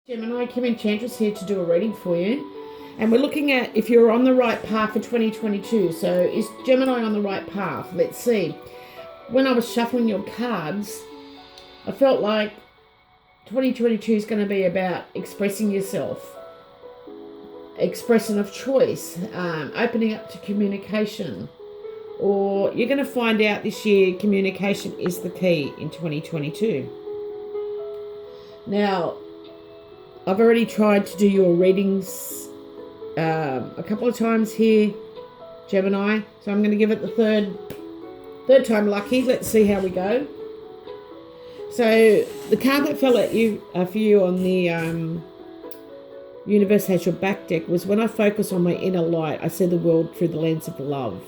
Gemini, Kim Enchantress here to do a reading for you. And we're looking at if you're on the right path for 2022. So is Gemini on the right path? Let's see. When I was shuffling your cards, I felt like 2022 is going to be about expressing yourself, expression of choice, opening up to communication. Or you're going to find out this year communication is the key in 2022. Now, I've already tried to do your readings a couple of times here, Gemini. So I'm going to give it the third time lucky. Let's see how we go. So the card that fell at you for you on the Universe Has Your Back deck was when I focus on my inner light, I see the world through the lens of love.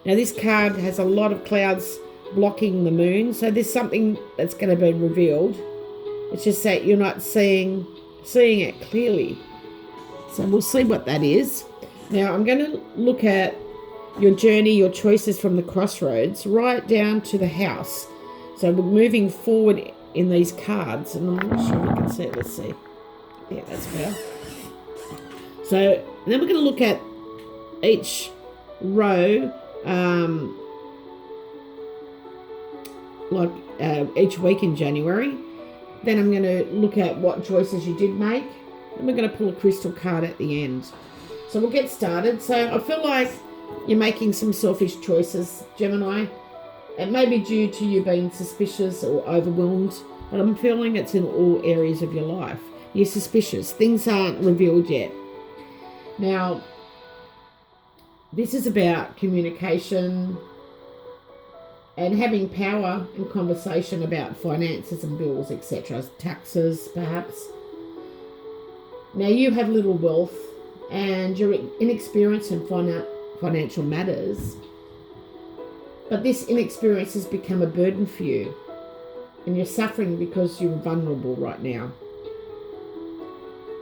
Now this card has a lot of clouds blocking the moon, so there's something that's going to be revealed. It's just that you're not seeing it clearly. So we'll see what that is. Now I'm going to look at your journey, your choices from the crossroads right down to the house. So we're moving forward in these cards, and I'm not sure if you can see it. Let's see. Yeah, that's better. So then we're going to look at each row, each week in January. Then I'm going to look at what choices you did make. And we're going to pull a crystal card at the end. So we'll get started. So I feel like you're making some selfish choices, Gemini. It may be due to you being suspicious or overwhelmed, but I'm feeling it's in all areas of your life. You're suspicious. Things aren't revealed yet. Now, this is about communication and having power and conversation about finances and bills, etc. Taxes, perhaps. Now, you have little wealth and you're inexperienced in financial matters. But this inexperience has become a burden for you. And you're suffering because you're vulnerable right now.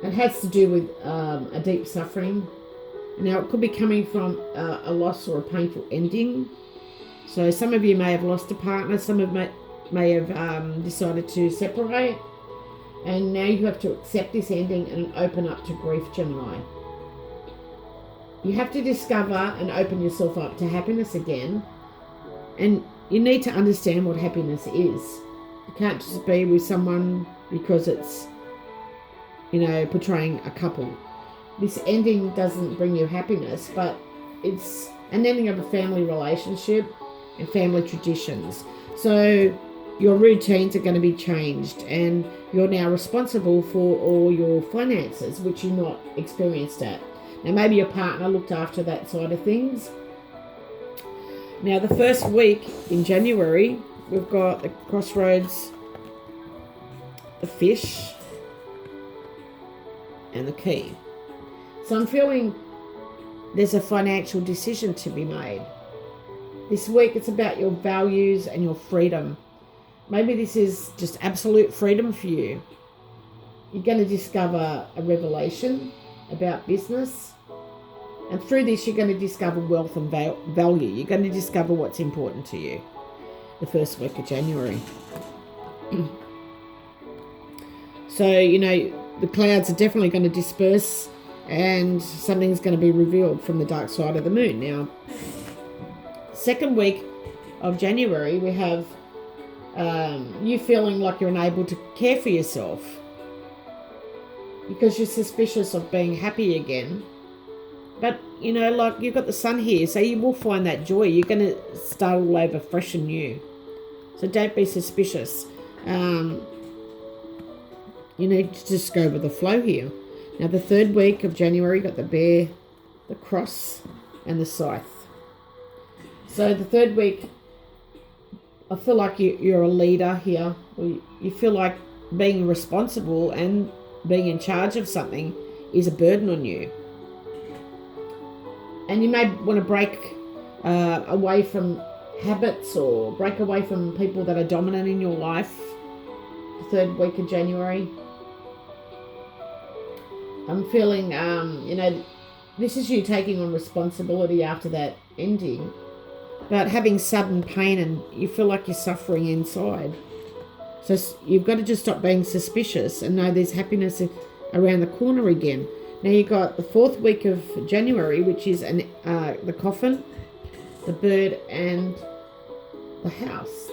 It has to do with a deep suffering. Now, it could be coming from a loss or a painful ending. So some of you may have lost a partner, some of may have decided to separate, and now you have to accept this ending and open up to grief, Gemini. You have to discover and open yourself up to happiness again, and you need to understand what happiness is. You can't just be with someone because it's, portraying a couple. This ending doesn't bring you happiness, but it's an ending of a family relationship and family traditions. So your routines are going to be changed and you're now responsible for all your finances, which you're not experienced at. Now maybe your partner looked after that side of things. Now the first week in January, we've got the crossroads, the fish, and the key. So I'm feeling there's a financial decision to be made. This week it's about your values and your freedom. Maybe this is just absolute freedom for you. You're going to discover a revelation about business. And through this you're going to discover wealth and value. You're going to discover what's important to you the first week of January. So, the clouds are definitely going to disperse and something's going to be revealed from the dark side of the moon. Now, second week of January, we have you feeling like you're unable to care for yourself because you're suspicious of being happy again. But, you've got the sun here, so you will find that joy. You're going to start all over fresh and new. So don't be suspicious. You need to just go with the flow here. Now, the third week of January, got the bear, the cross, and the scythe. So the third week, I feel like you're a leader here. You feel like being responsible and being in charge of something is a burden on you. And you may want to break away from habits or break away from people that are dominant in your life. The third week of January. I'm feeling, this is you taking on responsibility after that ending, but having sudden pain and you feel like you're suffering inside. So you've got to just stop being suspicious and know there's happiness around the corner again. Now you've got the 4th week of January, which is the coffin, the bird, and the house.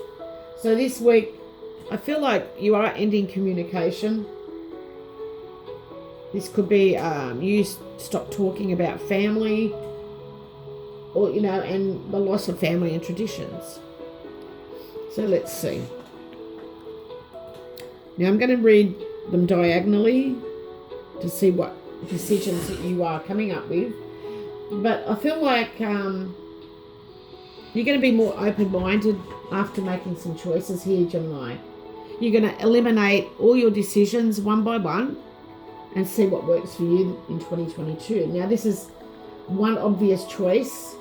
So this week, I feel like you are ending communication. This could be you stop talking about family, or and the loss of family and traditions. So let's see. Now I'm going to read them diagonally to see what decisions that you are coming up with. But I feel like you're going to be more open-minded after making some choices here, Gemini. You're going to eliminate all your decisions one by one and see what works for you in 2022. Now, this is one obvious choice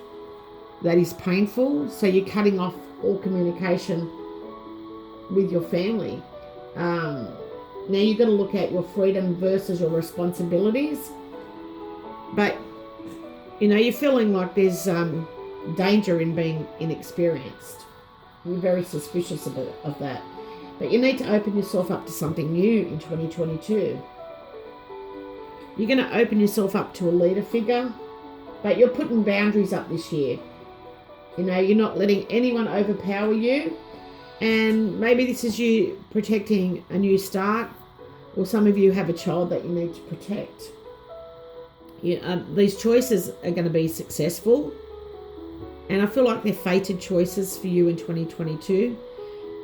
that is painful, so you're cutting off all communication with your family. Now you've got to look at your freedom versus your responsibilities. But, you're feeling like there's danger in being inexperienced. You're very suspicious of that. But you need to open yourself up to something new in 2022. You're going to open yourself up to a leader figure, but you're putting boundaries up this year. You're not letting anyone overpower you. And maybe this is you protecting a new start, or some of you have a child that you need to protect. These choices are going to be successful, and I feel like they're fated choices for you in 2022.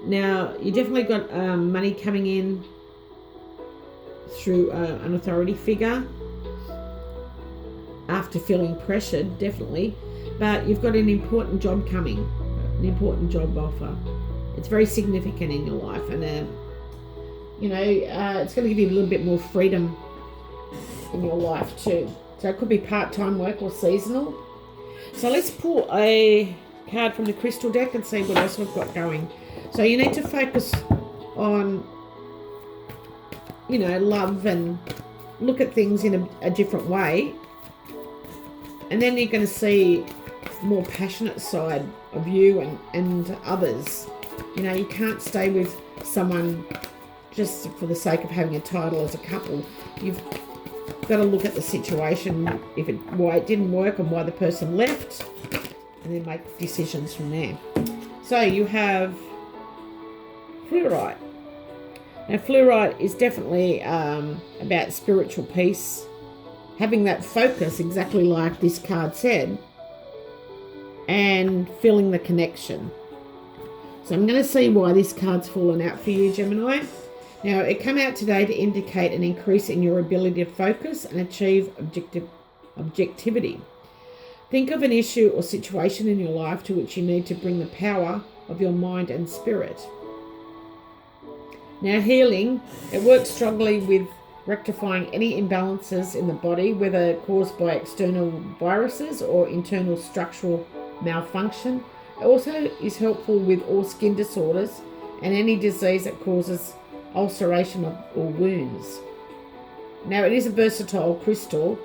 Now, you definitely got money coming in through an authority figure after feeling pressured, definitely. But you've got an important job coming, an important job offer. It's very significant in your life, and it's going to give you a little bit more freedom in your life too. So it could be part-time work or seasonal. So let's pull a card from the crystal deck and see what else we've got going. So you need to focus on, love, and look at things in a different way. And then you're going to see more passionate side of you and others. You can't stay with someone just for the sake of having a title as a couple. You've got to look at the situation, why it didn't work and why the person left, and then make decisions from there. So you have Fluorite. Now, Fluorite is definitely about spiritual peace, having that focus, exactly like this card said, and feeling the connection. So I'm going to see why this card's fallen out for you, Gemini. Now, it came out today to indicate an increase in your ability to focus and achieve objectivity. Think of an issue or situation in your life to which you need to bring the power of your mind and spirit. Now, healing, it works strongly with rectifying any imbalances in the body, whether caused by external viruses or internal structural malfunction. It also is helpful with all skin disorders and any disease that causes ulceration or wounds. Now, it is a versatile crystal,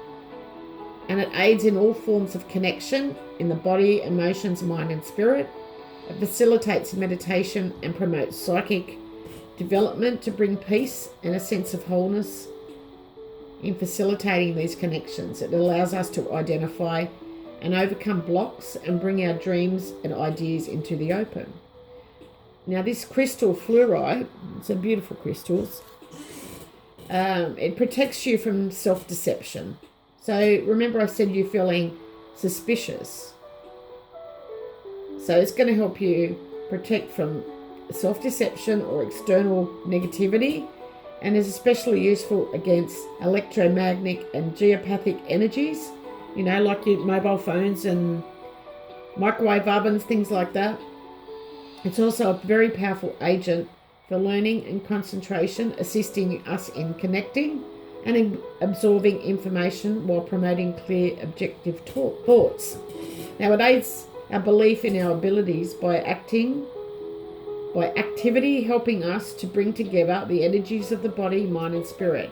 and it aids in all forms of connection in the body, emotions, mind, and spirit. It facilitates meditation and promotes psychic development to bring peace and a sense of wholeness in facilitating these connections. It allows us to identify and overcome blocks and bring our dreams and ideas into the open. Now, this crystal Fluorite, it's a beautiful crystals. It protects you from self-deception. So remember I said you're feeling suspicious. So it's going to help you protect from self-deception or external negativity, and is especially useful against electromagnetic and geopathic energies, like your mobile phones and microwave ovens, things like that. It's also a very powerful agent for learning and concentration, assisting us in connecting and in absorbing information while promoting clear, objective thoughts. Now, it aids our belief in our abilities by activity, helping us to bring together the energies of the body, mind, and spirit.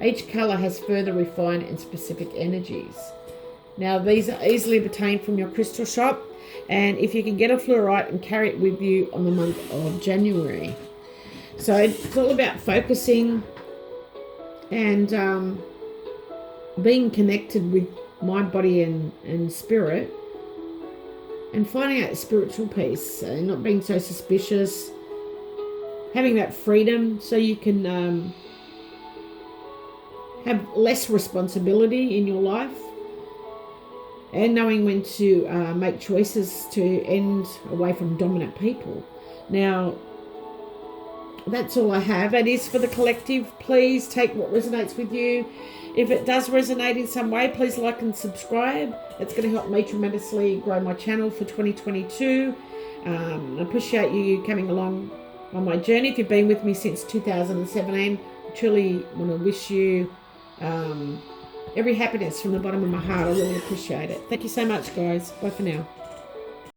Each colour has further refined and specific energies. Now, these are easily obtained from your crystal shop, and if you can get a Fluorite and carry it with you on the month of January. So it's all about focusing and being connected with my body and spirit, and finding out spiritual peace and not being so suspicious, having that freedom so you can have less responsibility in your life, and knowing when to make choices to end away from dominant people. Now, that's all I have. It is for the collective. Please take what resonates with you. If it does resonate in some way, please like and subscribe. It's going to help me tremendously grow my channel for 2022. I appreciate you coming along on my journey. If you've been with me since 2017, I truly want to wish you every happiness from the bottom of my heart. I really appreciate it. Thank you so much, guys. Bye for now.